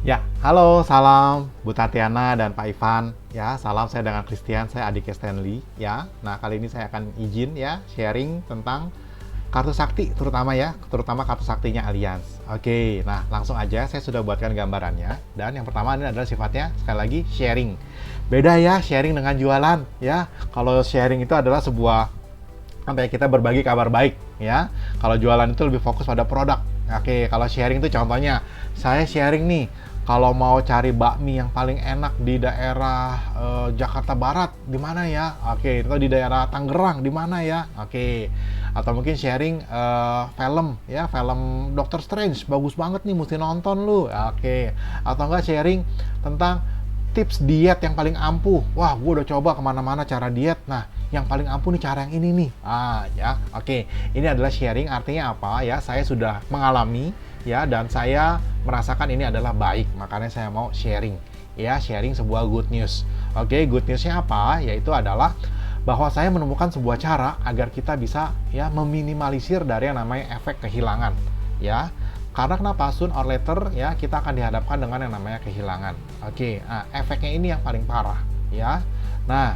Ya, halo, salam Bu Tatiana dan Pak Ivan. Ya, salam saya dengan Christian, saya adiknya Stanley. Ya, nah kali ini saya akan izin ya sharing tentang kartu sakti, terutama kartu saktinya Allianz. Oke, nah langsung aja saya sudah buatkan gambarannya. Dan yang pertama ini adalah sifatnya sekali lagi sharing. Beda ya sharing dengan jualan ya. Kalau sharing itu adalah sebuah sampai kita berbagi kabar baik ya. Kalau jualan itu lebih fokus pada produk. Oke, kalau sharing itu contohnya saya sharing nih, kalau mau cari bakmi yang paling enak di daerah Jakarta Barat di mana ya? Oke, itu di daerah Tangerang di mana ya? Oke. Atau mungkin sharing film ya, film Doctor Strange bagus banget nih, mesti nonton lu. Oke. Atau enggak sharing tentang tips diet yang paling ampuh. Wah, gue udah coba kemana-mana cara diet. Nah, yang paling ampuh nih cara yang ini nih. Ya, oke. Ini adalah sharing, artinya apa ya? Saya sudah mengalami ya, dan saya merasakan ini adalah baik. Makanya saya mau sharing. Ya, sharing sebuah good news. Oke, good newsnya apa? Yaitu adalah bahwa saya menemukan sebuah cara agar kita bisa ya meminimalisir dari yang namanya efek kehilangan. Ya, karena kenapa? Soon or later ya kita akan dihadapkan dengan yang namanya kehilangan. Oke, nah efeknya ini yang paling parah ya. Nah,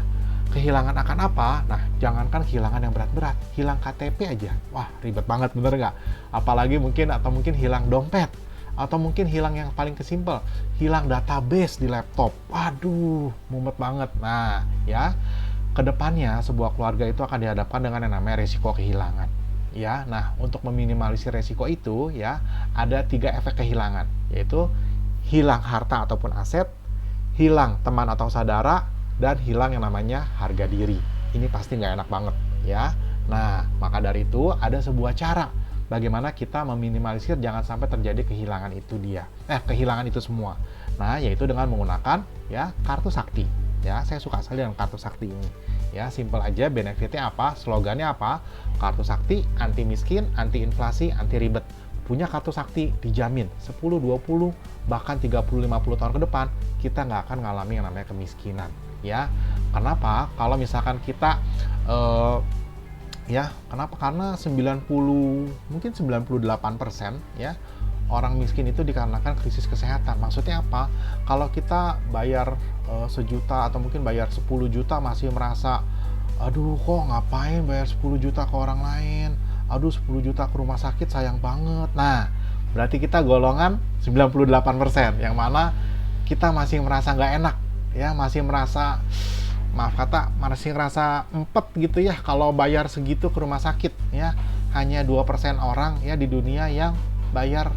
kehilangan akan apa? Nah, jangankan kehilangan yang berat-berat, hilang KTP aja. Wah, ribet banget, bener nggak? Apalagi mungkin hilang dompet, atau mungkin hilang yang paling kesimpel, hilang database di laptop. Waduh, mumet banget. Nah, ya, kedepannya sebuah keluarga itu akan dihadapkan dengan yang namanya resiko kehilangan. Ya, nah untuk meminimalisir resiko itu ya ada 3 efek kehilangan, yaitu hilang harta ataupun aset, hilang teman atau saudara, dan hilang yang namanya harga diri. Ini pasti nggak enak banget ya. Nah, maka dari itu ada sebuah cara bagaimana kita meminimalisir jangan sampai terjadi kehilangan itu semua. Nah, yaitu dengan menggunakan ya kartu sakti. Ya, saya suka sekali dengan kartu sakti ini. Ya, simple aja, benefitnya apa, slogannya apa, kartu sakti anti miskin, anti inflasi, anti ribet. Punya kartu sakti dijamin 10, 20, bahkan 30, 50 tahun ke depan kita nggak akan ngalami yang namanya kemiskinan. Ya, kenapa? Kalau misalkan kita kenapa? Karena 98% ya orang miskin itu dikarenakan krisis kesehatan. Maksudnya apa? Kalau kita bayar sejuta atau mungkin bayar 10 juta masih merasa, aduh kok ngapain bayar 10 juta ke orang lain? Aduh 10 juta ke rumah sakit sayang banget. Nah, berarti kita golongan 98%, yang mana kita masih merasa nggak enak. Ya, masih merasa, maaf kata, masih ngerasa empet gitu ya kalau bayar segitu ke rumah sakit ya. Hanya 2% orang ya di dunia yang bayar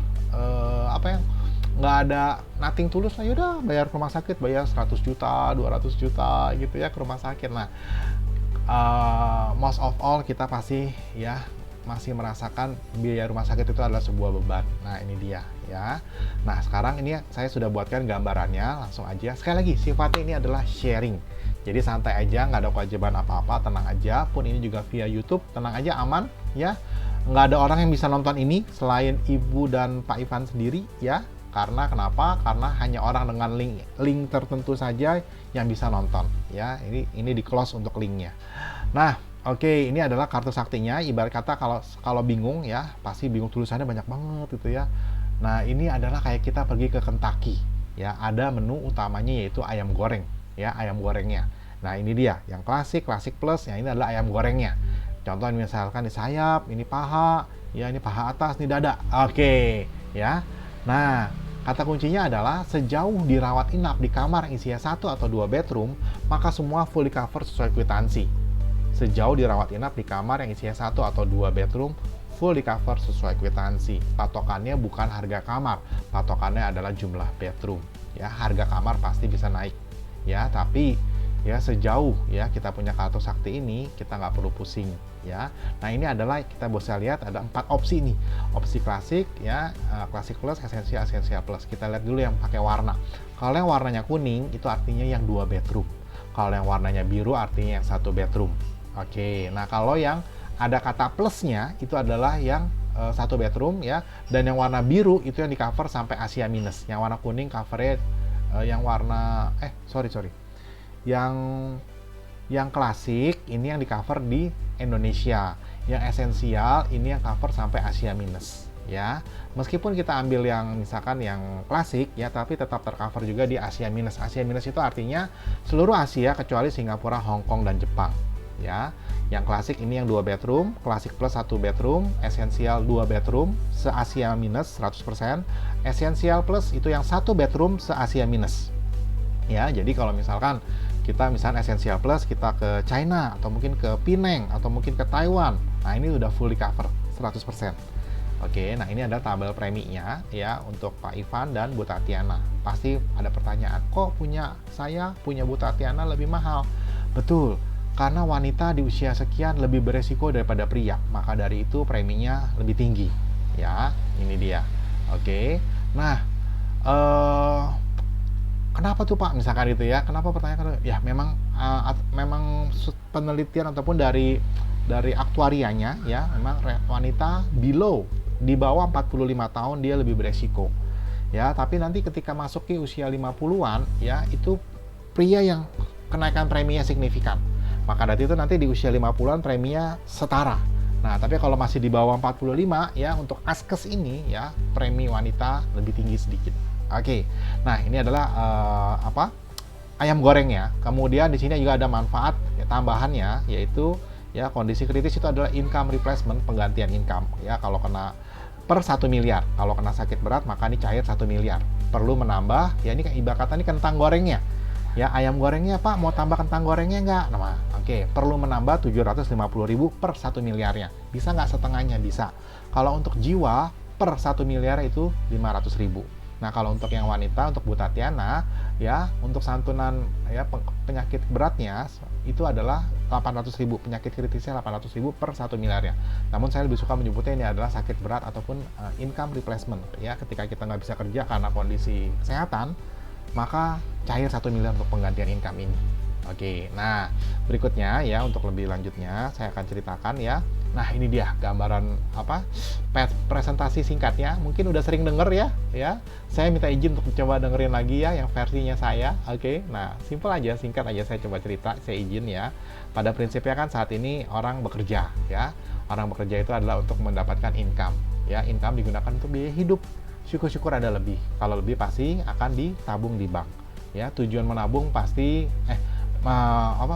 nggak ada nothing tulus lah, yaudah bayar ke rumah sakit, bayar 100 juta 200 juta gitu ya ke rumah sakit. Nah, most of all kita pasti ya masih merasakan biaya rumah sakit itu adalah sebuah beban. Nah, ini dia ya. Nah, sekarang ini saya sudah buatkan gambarannya, langsung aja. Sekali lagi, sifatnya ini adalah sharing, jadi santai aja, nggak ada kewajiban apa-apa, tenang aja. Pun ini juga via YouTube, tenang aja, aman ya. Nggak ada orang yang bisa nonton ini selain Ibu dan Pak Ivan sendiri ya. Karena kenapa? Karena hanya orang dengan link tertentu saja yang bisa nonton ya. Ini di close untuk linknya. Nah, oke, ini adalah kartu saktinya. Ibarat kata kalau bingung ya, pasti bingung, tulisannya banyak banget gitu ya. Nah, ini adalah kayak kita pergi ke Kentucky ya. Ada menu utamanya yaitu ayam goreng ya, ayam gorengnya. Nah, ini dia yang klasik plus, yang ini adalah ayam gorengnya. Contoh misalkan di sayap, ini paha, ya ini paha atas, ini dada. Oke, ya. Nah, kata kuncinya adalah sejauh dirawat inap di kamar yang isinya 1 atau 2 bedroom, maka semua full di cover sesuai kwitansi. Sejauh dirawat inap di kamar yang isinya 1 atau 2 bedroom, full di cover sesuai kwitansi. Patokannya bukan harga kamar, patokannya adalah jumlah bedroom. Ya, harga kamar pasti bisa naik. Ya, tapi ya sejauh ya kita punya kartu sakti ini, kita nggak perlu pusing ya. Nah, ini adalah kita bisa lihat ada 4 opsi nih. Opsi klasik ya, klasik plus, esensial plus. Kita lihat dulu yang pakai warna. Kalau yang warnanya kuning itu artinya yang 2 bedroom. Kalau yang warnanya biru artinya yang 1 bedroom. Oke, nah kalau yang ada kata plusnya itu adalah yang 1 bedroom ya, dan yang warna biru itu yang di cover sampai Asia minus. Yang warna kuning covernya yang klasik ini yang di cover di Indonesia. Yang esensial ini yang cover sampai Asia minus ya. Meskipun kita ambil yang misalkan yang klasik ya, tapi tetap tercover juga di Asia minus. Asia minus itu artinya seluruh Asia kecuali Singapura, Hong Kong dan Jepang ya. Yang klasik ini yang 2 bedroom, klasik plus 1 bedroom, esensial 2 bedroom, se-Asia minus 100%, esensial plus itu yang 1 bedroom se-Asia minus. Ya, jadi kalau misalkan kita misalnya esensial plus kita ke China atau mungkin ke Penang atau mungkin ke Taiwan, nah ini udah fully cover 100%. Oke, nah ini ada tabel preminya ya untuk Pak Ivan dan Bu Tatiana. Pasti ada pertanyaan, kok saya punya Bu Tatiana lebih mahal? Betul, karena wanita di usia sekian lebih beresiko daripada pria, maka dari itu preminya lebih tinggi. Ya, ini dia. Oke, nah kenapa tuh Pak? Misalkan itu ya, kenapa pertanyaan? Ya memang penelitian ataupun dari aktuarianya ya, memang wanita di bawah 45 tahun dia lebih beresiko. Ya, tapi nanti ketika masuk ke usia 50-an ya, itu pria yang kenaikan preminya signifikan. Maka dari itu nanti di usia 50-an preminya setara. Nah, tapi kalau masih di bawah 45 ya, untuk askes ini ya, premi wanita lebih tinggi sedikit. Oke. Nah, ini adalah ayam goreng ya. Kemudian di sini juga ada manfaat ya, tambahannya, yaitu ya kondisi kritis itu adalah income replacement, penggantian income ya. Kalau kena per 1 miliar, kalau kena sakit berat maka ini cair 1 miliar. Perlu menambah ya, ini ibarat kata ini kentang gorengnya ya, ayam gorengnya Pak mau tambah kentang gorengnya nggak? Nah, oke, perlu menambah 750.000 per 1 miliarnya. Bisa nggak setengahnya? Bisa. Kalau untuk jiwa per 1 miliar itu 500.000. Nah, kalau untuk yang wanita, untuk Bu Tatiana ya, untuk santunan ya penyakit beratnya itu adalah 800.000, penyakit kritisnya 800.000 per 1 miliarnya. Namun saya lebih suka menyebutnya ini adalah sakit berat ataupun income replacement ya, ketika kita nggak bisa kerja karena kondisi kesehatan, maka cair 1 miliar untuk penggantian income ini. Oke, nah berikutnya ya, untuk lebih lanjutnya saya akan ceritakan ya. Nah, ini dia gambaran presentasi singkatnya. Mungkin udah sering denger ya. Saya minta izin untuk coba dengerin lagi ya yang versinya saya. Oke. Nah, simple aja, singkat aja saya coba cerita, saya izin ya. Pada prinsipnya kan saat ini orang bekerja ya. Orang bekerja itu adalah untuk mendapatkan income. Ya, income digunakan untuk biaya hidup. Syukur-syukur ada lebih. Kalau lebih pasti akan ditabung di bank. Ya, tujuan menabung pasti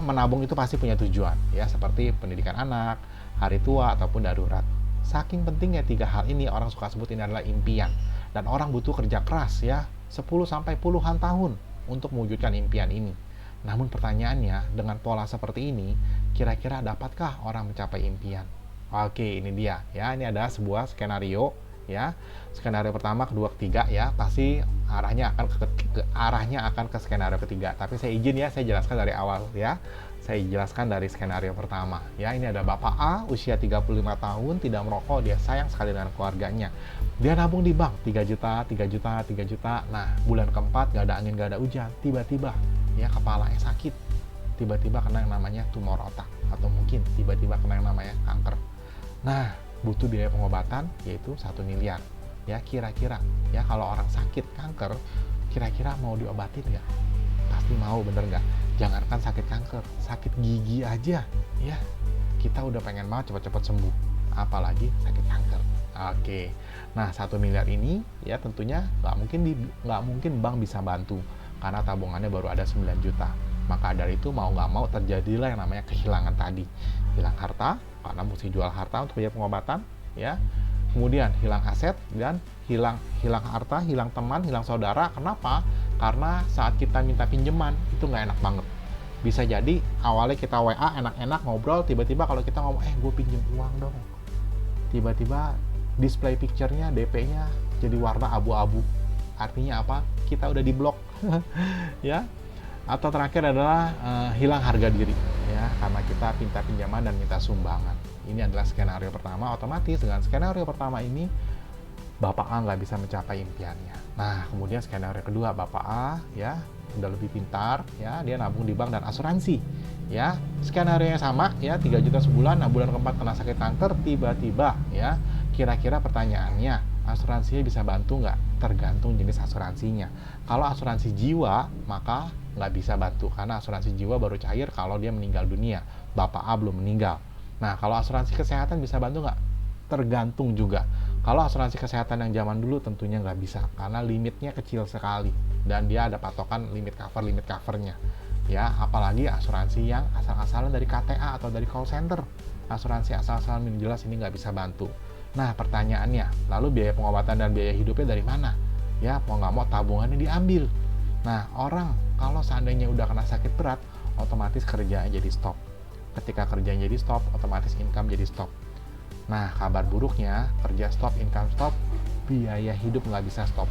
menabung itu pasti punya tujuan ya, seperti pendidikan anak, hari tua ataupun darurat. Saking pentingnya 3 hal ini, orang suka sebut ini adalah impian. Dan orang butuh kerja keras ya, 10 sampai puluhan tahun untuk mewujudkan impian ini. Namun pertanyaannya, dengan pola seperti ini, kira-kira dapatkah orang mencapai impian? Oke, ini dia ya. Ini ada sebuah skenario ya. Skenario pertama, kedua, ketiga ya, pasti arahnya akan ke skenario ketiga. Tapi saya izin ya, saya jelaskan dari awal ya. Saya jelaskan dari skenario pertama ya. Ini ada Bapak A, usia 35 tahun, tidak merokok, dia sayang sekali dengan keluarganya. Dia nabung di bank 3 juta, 3 juta, 3 juta. Nah, bulan keempat gak ada angin, gak ada hujan, tiba-tiba ya kepalanya sakit. Tiba-tiba kena yang namanya tumor otak, atau mungkin tiba-tiba kena yang namanya kanker. Nah, butuh biaya pengobatan yaitu 1 miliar. Ya, kira-kira ya, kalau orang sakit kanker, kira-kira mau diobatin nggak? Pasti mau, bener nggak? Jangankan sakit kanker, sakit gigi aja ya, kita udah pengen banget cepat-cepat sembuh, apalagi sakit kanker. Oke, nah 1 miliar ini ya tentunya nggak mungkin bank bisa bantu karena tabungannya baru ada 9 juta. Maka dari itu mau nggak mau terjadilah yang namanya kehilangan tadi. Hilang harta, karena mesti jual harta untuk biaya pengobatan ya. Kemudian hilang aset dan hilang harta, hilang teman, hilang saudara. Kenapa? Karena saat kita minta pinjaman itu nggak enak banget. Bisa jadi awalnya kita WA enak-enak ngobrol, tiba-tiba kalau kita ngomong gue pinjem uang dong, tiba-tiba display picture-nya, DP-nya jadi warna abu-abu. Artinya apa? Kita udah diblok ya. Atau terakhir adalah hilang harga diri ya, karena kita minta pinjaman dan minta sumbangan. Ini adalah skenario pertama. Otomatis dengan skenario pertama ini Bapak A nggak bisa mencapai impiannya. Nah, kemudian skenario kedua, Bapak A ya udah lebih pintar ya, dia nabung di bank dan asuransi ya. Skenario yang sama ya, 3 juta sebulan. Nah, bulan keempat kena sakit kanker tiba-tiba ya. Kira-kira pertanyaannya, asuransinya bisa bantu nggak? Tergantung jenis asuransinya. Kalau asuransi jiwa maka nggak bisa bantu, karena asuransi jiwa baru cair kalau dia meninggal dunia. Bapak A belum meninggal. Nah, kalau asuransi kesehatan bisa bantu nggak? Tergantung juga. Kalau asuransi kesehatan yang zaman dulu tentunya nggak bisa, karena limitnya kecil sekali, dan dia ada patokan limit covernya. Ya, apalagi asuransi yang asal-asalan dari KTA atau dari call center. Asuransi asal-asalan jelas ini nggak bisa bantu. Nah, pertanyaannya, lalu biaya pengobatan dan biaya hidupnya dari mana? Ya, mau nggak mau tabungannya diambil. Nah, orang kalau seandainya udah kena sakit berat, otomatis kerjaan jadi stop. Ketika kerjaan jadi stop, otomatis income jadi stop. Nah, kabar buruknya, kerja stop, income stop, biaya hidup nggak bisa stop.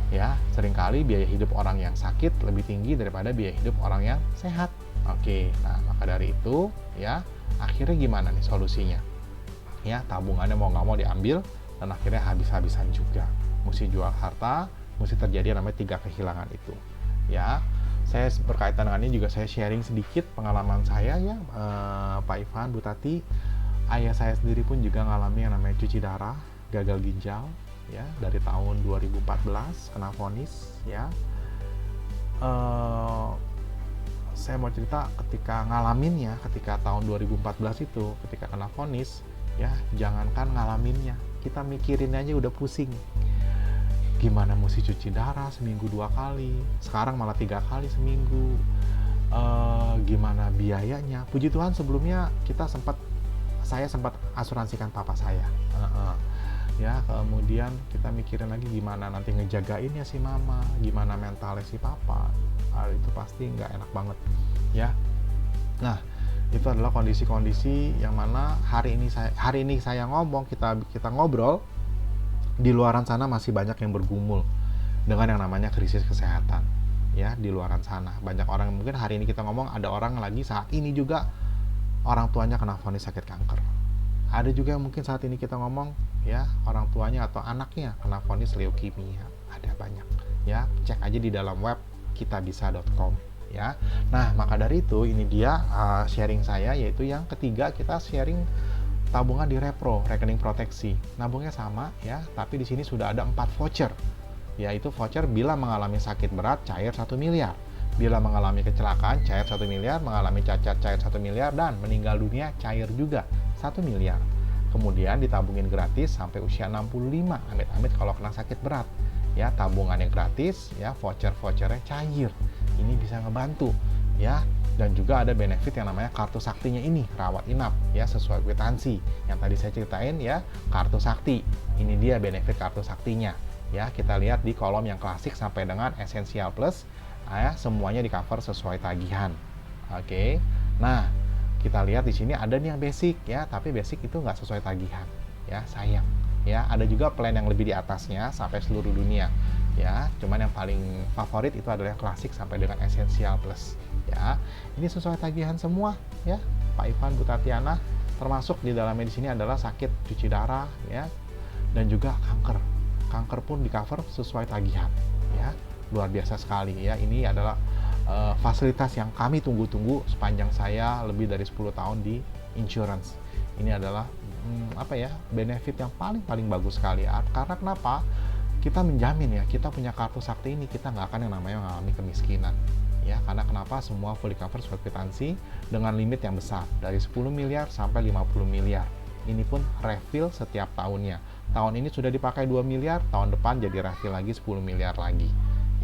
Ya, seringkali biaya hidup orang yang sakit lebih tinggi daripada biaya hidup orang yang sehat. Oke, nah maka dari itu, ya, akhirnya gimana nih solusinya? Ya, tabungannya mau nggak mau diambil, dan akhirnya habis-habisan juga. Mesti jual harta, mesti terjadi namanya 3 kehilangan itu. Ya, saya berkaitan dengan ini juga saya sharing sedikit pengalaman saya ya, Pak Ivan, Bu Tati. Ayah saya sendiri pun juga ngalami yang namanya cuci darah, gagal ginjal, ya, dari tahun 2014 kena vonis, ya. Saya mau cerita ketika ngalaminnya, ketika tahun 2014 itu, ketika kena vonis, ya, jangankan ngalaminnya, kita mikirin aja udah pusing. Gimana mesti cuci darah seminggu 2 kali, sekarang malah 3 kali seminggu. Gimana biayanya? Puji Tuhan sebelumnya saya sempat asuransikan papa saya. Ya, kemudian kita mikirin lagi gimana nanti ngejagainnya si mama, gimana mentalnya si papa. Itu pasti nggak enak banget, ya. Nah, itu adalah kondisi-kondisi yang mana hari ini saya ngomong, kita ngobrol, di luaran sana masih banyak yang bergumul dengan yang namanya krisis kesehatan. Ya, di luaran sana banyak orang, mungkin hari ini kita ngomong ada orang lagi saat ini juga orang tuanya kena vonis sakit kanker. Ada juga yang mungkin saat ini kita ngomong, ya, orang tuanya atau anaknya kena vonis leukemia. Ada banyak, ya. Cek aja di dalam web kitabisa.com, ya. Nah, maka dari itu ini dia sharing saya, yaitu yang ketiga, kita sharing tabungan di Repro, rekening proteksi. Nabungnya sama, ya, tapi di sini sudah ada 4 voucher. Yaitu voucher bila mengalami sakit berat cair 1 miliar. Bila mengalami kecelakaan cair 1 miliar, mengalami cacat cair 1 miliar, dan meninggal dunia cair juga 1 miliar. Kemudian ditabungin gratis sampai usia 65, amit-amit kalau kena sakit berat. Ya, tabungannya gratis, ya, voucher-vouchernya cair. Ini bisa ngebantu, ya. Dan juga ada benefit yang namanya kartu saktinya ini, rawat inap, ya, sesuai kwitansi. Yang tadi saya ceritain, ya, kartu sakti. Ini dia benefit kartu saktinya. Ya, kita lihat di kolom yang klasik sampai dengan Essential Plus. Ya, semuanya di cover sesuai tagihan. Oke. Nah, kita lihat di sini ada nih yang basic, ya, tapi basic itu nggak sesuai tagihan, ya, sayang. Ya, ada juga plan yang lebih di atasnya sampai seluruh dunia, ya. Cuman yang paling favorit itu adalah yang klasik sampai dengan Essential Plus, ya. Ini sesuai tagihan semua, ya, Pak Ivan, Bu Tatiana. Termasuk di dalamnya di sini adalah sakit cuci darah, ya, dan juga kanker. Kanker pun di cover sesuai tagihan, ya. Luar biasa sekali, ya. Ini adalah fasilitas yang kami tunggu-tunggu sepanjang saya lebih dari 10 tahun di insurance. Ini adalah benefit yang paling bagus sekali, ya. Karena kenapa? Kita menjamin, ya, kita punya kartu sakti ini, kita nggak akan yang namanya mengalami kemiskinan, ya. Karena kenapa? Semua fully cover sesuai kwitansi dengan limit yang besar dari 10 miliar sampai 50 miliar. Ini pun refill setiap tahunnya. Tahun ini sudah dipakai 2 miliar, tahun depan jadi refill lagi 10 miliar lagi,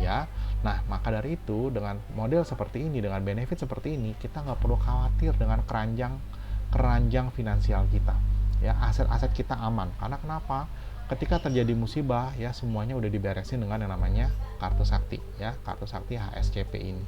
ya. Nah, maka dari itu dengan model seperti ini, dengan benefit seperti ini, kita nggak perlu khawatir dengan keranjang finansial kita, ya. Aset-aset kita aman. Karena kenapa? Ketika terjadi musibah, ya, semuanya udah diberesin dengan yang namanya kartu sakti, ya, kartu sakti HSCP ini.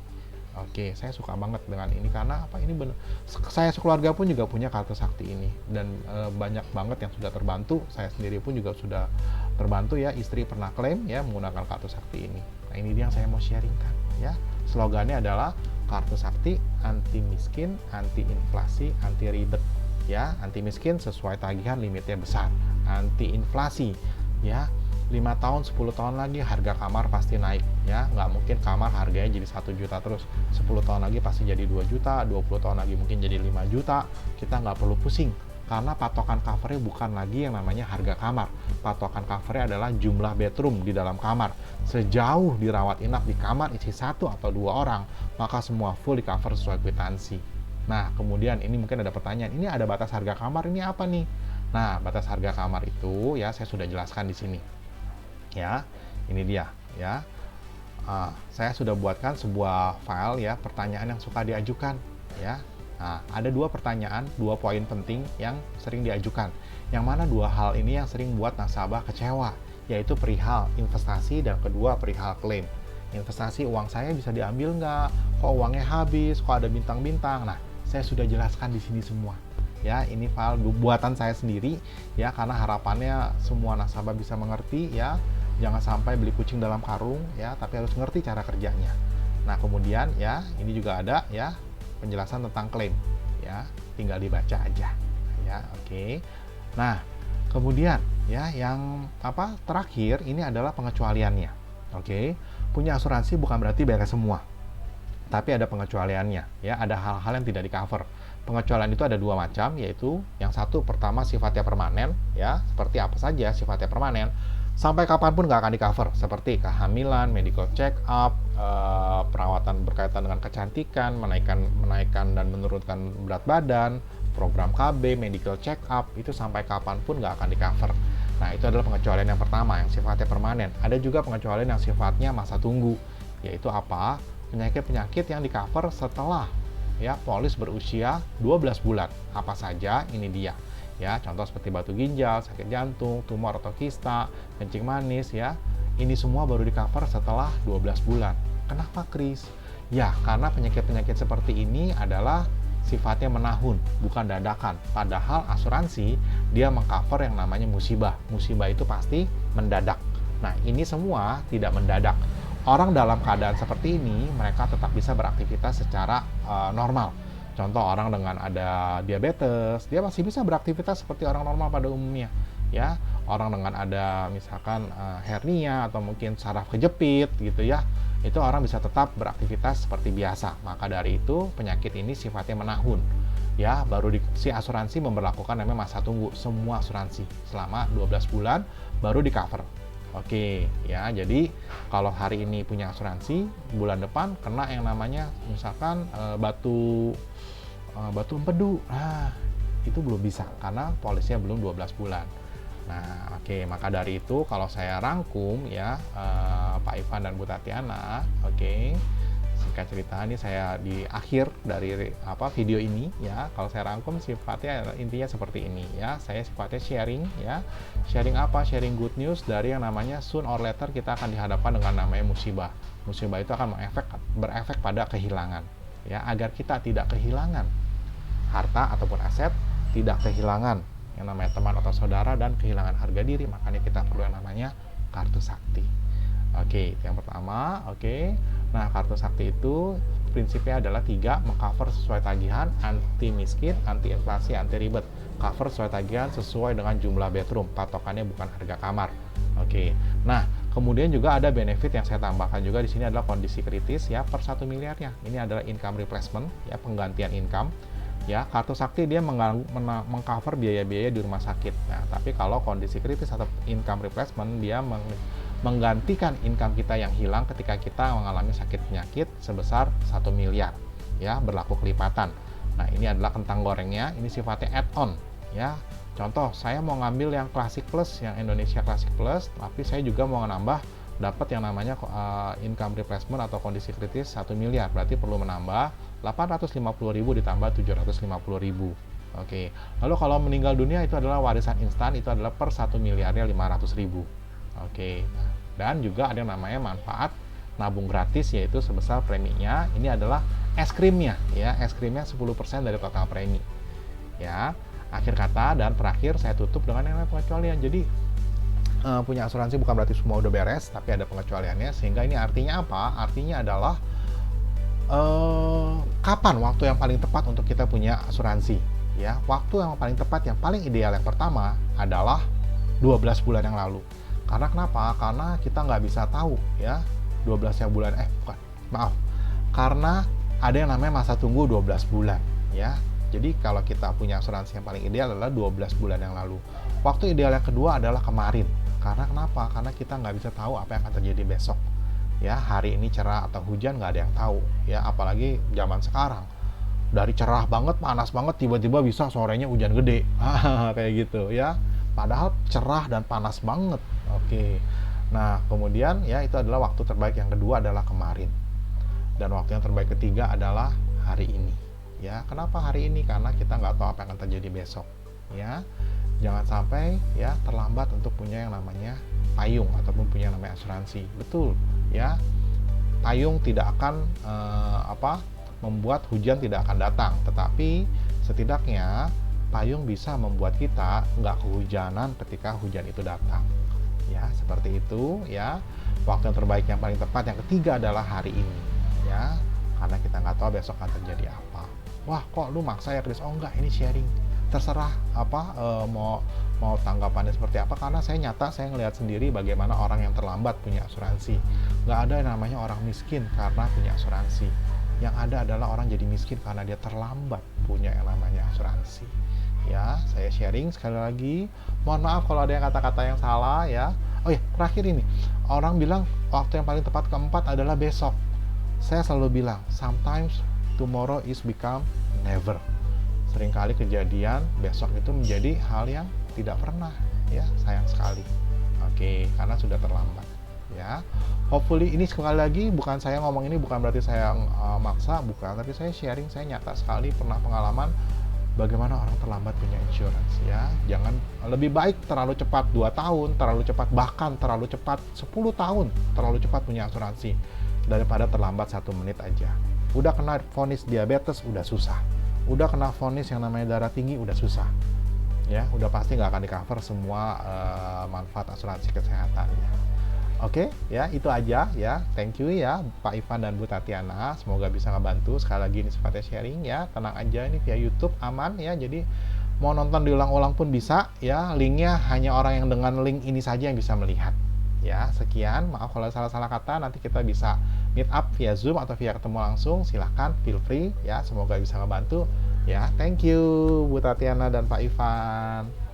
Oke, saya suka banget dengan ini karena apa? Ini bener. Saya sekeluarga pun juga punya kartu sakti ini, dan banyak banget yang sudah terbantu. Saya sendiri pun juga sudah terbantu, ya. Istri pernah klaim, ya, menggunakan kartu sakti ini. Nah, ini dia yang saya mau sharingkan, ya. Slogannya adalah kartu sakti anti miskin, anti inflasi, anti ribet, ya. Anti miskin sesuai tagihan, limitnya besar. Anti inflasi, ya. 5 tahun, 10 tahun lagi harga kamar pasti naik, ya. Nggak mungkin kamar harganya jadi 1 juta terus. 10 tahun lagi pasti jadi 2 juta, 20 tahun lagi mungkin jadi 5 juta. Kita nggak perlu pusing, karena patokan covernya bukan lagi yang namanya harga kamar. Patokan covernya adalah jumlah bedroom di dalam kamar. Sejauh dirawat inap di kamar isi 1 atau 2 orang, maka semua full di cover sesuai kwitansi. Nah, kemudian ini mungkin ada pertanyaan, ini ada batas harga kamar, ini apa nih? Nah, batas harga kamar itu ya saya sudah jelaskan di sini. Ya, ini dia ya. Saya sudah buatkan sebuah file ya, pertanyaan yang suka diajukan ya. Nah, ada dua pertanyaan, dua poin penting yang sering diajukan. Yang mana dua hal ini yang sering buat nasabah kecewa, yaitu perihal investasi dan kedua perihal klaim. Investasi, uang saya bisa diambil nggak? Kok uangnya habis? Kok ada bintang-bintang? Nah, saya sudah jelaskan di sini semua. Ya, ini file buatan saya sendiri ya, karena harapannya semua nasabah bisa mengerti ya. Jangan sampai beli kucing dalam karung ya, tapi harus ngerti cara kerjanya. Nah, kemudian ya, ini juga ada ya penjelasan tentang klaim ya, tinggal dibaca aja ya. Oke. Nah, kemudian ya yang terakhir ini adalah pengecualiannya. Oke. Punya asuransi bukan berarti beres semua, tapi ada pengecualiannya ya, ada hal-hal yang tidak di cover. Pengecualian itu ada dua macam, yaitu yang satu pertama sifatnya permanen ya, seperti apa saja sifatnya permanen, sampai kapanpun nggak akan di cover, seperti kehamilan, medical check up, perawatan berkaitan dengan kecantikan, menaikkan dan menurunkan berat badan, program KB, medical check up, itu sampai kapanpun nggak akan di cover. Nah, itu adalah pengecualian yang pertama yang sifatnya permanen. Ada juga pengecualian yang sifatnya masa tunggu, yaitu apa? Penyakit-penyakit yang di cover setelah ya polis berusia 12 bulan. Apa saja? Ini dia. Ya, contoh seperti batu ginjal, sakit jantung, tumor atau kista, kencing manis ya. Ini semua baru di cover setelah 12 bulan. Kenapa, Kris? Ya, karena penyakit-penyakit seperti ini adalah sifatnya menahun, bukan dadakan. Padahal asuransi dia mengcover yang namanya musibah. Musibah itu pasti mendadak. Nah, ini semua tidak mendadak. Orang dalam keadaan seperti ini, mereka tetap bisa beraktivitas secara normal. Contoh, orang dengan ada diabetes, dia masih bisa beraktivitas seperti orang normal pada umumnya. Ya, orang dengan ada misalkan hernia atau mungkin saraf kejepit gitu ya, itu orang bisa tetap beraktivitas seperti biasa. Maka dari itu penyakit ini sifatnya menahun. Ya, baru si asuransi memberlakukan namanya masa tunggu semua asuransi selama 12 bulan baru di cover. Oke, ya, jadi kalau hari ini punya asuransi, bulan depan kena yang namanya misalkan batu empedu. Nah, itu belum bisa karena polisnya belum 12 bulan. Nah, oke, maka dari itu kalau saya rangkum ya, Pak Ivan dan Bu Tatiana, oke, singkat cerita ini saya di akhir dari video ini ya, kalau saya rangkum sifatnya intinya seperti ini ya. Saya sifatnya sharing ya. Sharing apa? Sharing good news dari yang namanya soon or later kita akan dihadapkan dengan namanya musibah. Musibah itu akan berefek pada kehilangan ya, agar kita tidak kehilangan harta ataupun aset, tidak kehilangan yang namanya teman atau saudara, dan kehilangan harga diri, makanya kita perlu yang namanya kartu sakti. Oke, itu yang pertama. Oke, nah kartu sakti itu prinsipnya adalah 3, mengcover sesuai tagihan, anti miskin, anti inflasi, anti ribet. Cover sesuai tagihan sesuai dengan jumlah bedroom, patokannya bukan harga kamar. Oke, nah kemudian juga ada benefit yang saya tambahkan juga di sini adalah kondisi kritis ya, per 1 miliarnya. Ini adalah income replacement ya, penggantian income. Ya, kartu sakti dia mengcover biaya-biaya di rumah sakit. Nah, tapi kalau kondisi kritis atau income replacement, dia menggantikan income kita yang hilang ketika kita mengalami sakit penyakit sebesar 1 miliar. Ya, berlaku kelipatan. Nah, ini adalah kentang gorengnya, ini sifatnya add-on. Ya, contoh, saya mau ngambil yang Classic Plus, yang Indonesia Classic Plus, tapi saya juga mau nambah dapat yang namanya income replacement atau kondisi kritis 1 miliar. Berarti perlu menambah 850.000 ditambah 750.000. Oke. Lalu kalau meninggal dunia itu adalah warisan instan, itu adalah per 1 miliarnya 500.000. Oke. Dan juga ada yang namanya manfaat nabung gratis, yaitu sebesar preminya. Ini adalah es krimnya ya, es krimnya 10% dari total premi. Ya. Akhir kata dan terakhir saya tutup dengan yang namanya pengecualian. Jadi punya asuransi bukan berarti semua udah beres, tapi ada pengecualiannya. Sehingga ini artinya apa? Artinya adalah kapan waktu yang paling tepat untuk kita punya asuransi ya. Waktu yang paling tepat, yang paling ideal yang pertama adalah 12 bulan yang lalu. Karena kenapa? Karena kita nggak bisa tahu ya 12 bulan karena ada yang namanya masa tunggu 12 bulan ya. Jadi kalau kita punya asuransi yang paling ideal adalah 12 bulan yang lalu. Waktu ideal yang kedua adalah kemarin. Karena kenapa? Karena kita nggak bisa tahu apa yang akan terjadi besok. Ya, hari ini cerah atau hujan nggak ada yang tahu ya, apalagi zaman sekarang dari cerah banget, panas banget, tiba-tiba bisa sorenya hujan gede. Kayak gitu ya. Padahal cerah dan panas banget. Oke. Nah, kemudian ya itu adalah waktu terbaik yang kedua adalah kemarin. Dan waktu yang terbaik ketiga adalah hari ini. Ya, kenapa hari ini? Karena kita nggak tahu apa yang akan terjadi besok. Ya, jangan sampai ya terlambat untuk punya yang namanya payung ataupun punya yang namanya asuransi. Betul, ya. Payung tidak akan membuat hujan tidak akan datang, tetapi setidaknya payung bisa membuat kita nggak kehujanan ketika hujan itu datang. Ya, seperti itu ya. Waktu yang terbaik yang paling tepat yang ketiga adalah hari ini, ya. Karena kita nggak tahu besok akan terjadi apa. Wah, kok lu maksa ya, Chris? Oh enggak, ini sharing. Terserah mau tanggapannya seperti apa, karena saya nyata saya ngelihat sendiri bagaimana orang yang terlambat punya asuransi. Nggak ada yang namanya orang miskin karena punya asuransi. Yang ada adalah orang jadi miskin karena dia terlambat punya yang namanya asuransi. Ya, saya sharing sekali lagi. Mohon maaf kalau ada yang kata-kata yang salah ya. Oh ya, terakhir ini. Orang bilang waktu yang paling tepat keempat adalah besok. Saya selalu bilang, sometimes tomorrow is become never. Seringkali kejadian besok itu menjadi hal yang tidak pernah, ya, sayang sekali. Oke, karena sudah terlambat, ya. Hopefully ini sekali lagi bukan saya ngomong ini bukan berarti saya maksa, bukan, tapi saya sharing, saya nyata sekali pernah pengalaman bagaimana orang terlambat punya insurance, ya. Jangan, lebih baik terlalu cepat 2 tahun, terlalu cepat bahkan terlalu cepat 10 tahun, terlalu cepat punya asuransi daripada terlambat 1 menit aja. Udah kena vonis diabetes udah susah. Udah kena vonis yang namanya darah tinggi udah susah. Ya, udah pasti nggak akan di-cover semua manfaat asuransi kesehatannya. Oke, ya itu aja ya. Thank you ya Pak Ivan dan Bu Tatiana. Semoga bisa ngebantu. Sekali lagi ini sifatnya sharing ya. Tenang aja, ini via YouTube aman ya. Jadi mau nonton diulang-ulang pun bisa ya. Linknya hanya orang yang dengan link ini saja yang bisa melihat. Ya, sekian. Maaf kalau salah-salah kata. Nanti kita bisa meet up via Zoom atau via ketemu langsung. Silahkan, feel free ya. Semoga bisa ngebantu. Ya, thank you Bu Tatiana dan Pak Ivan.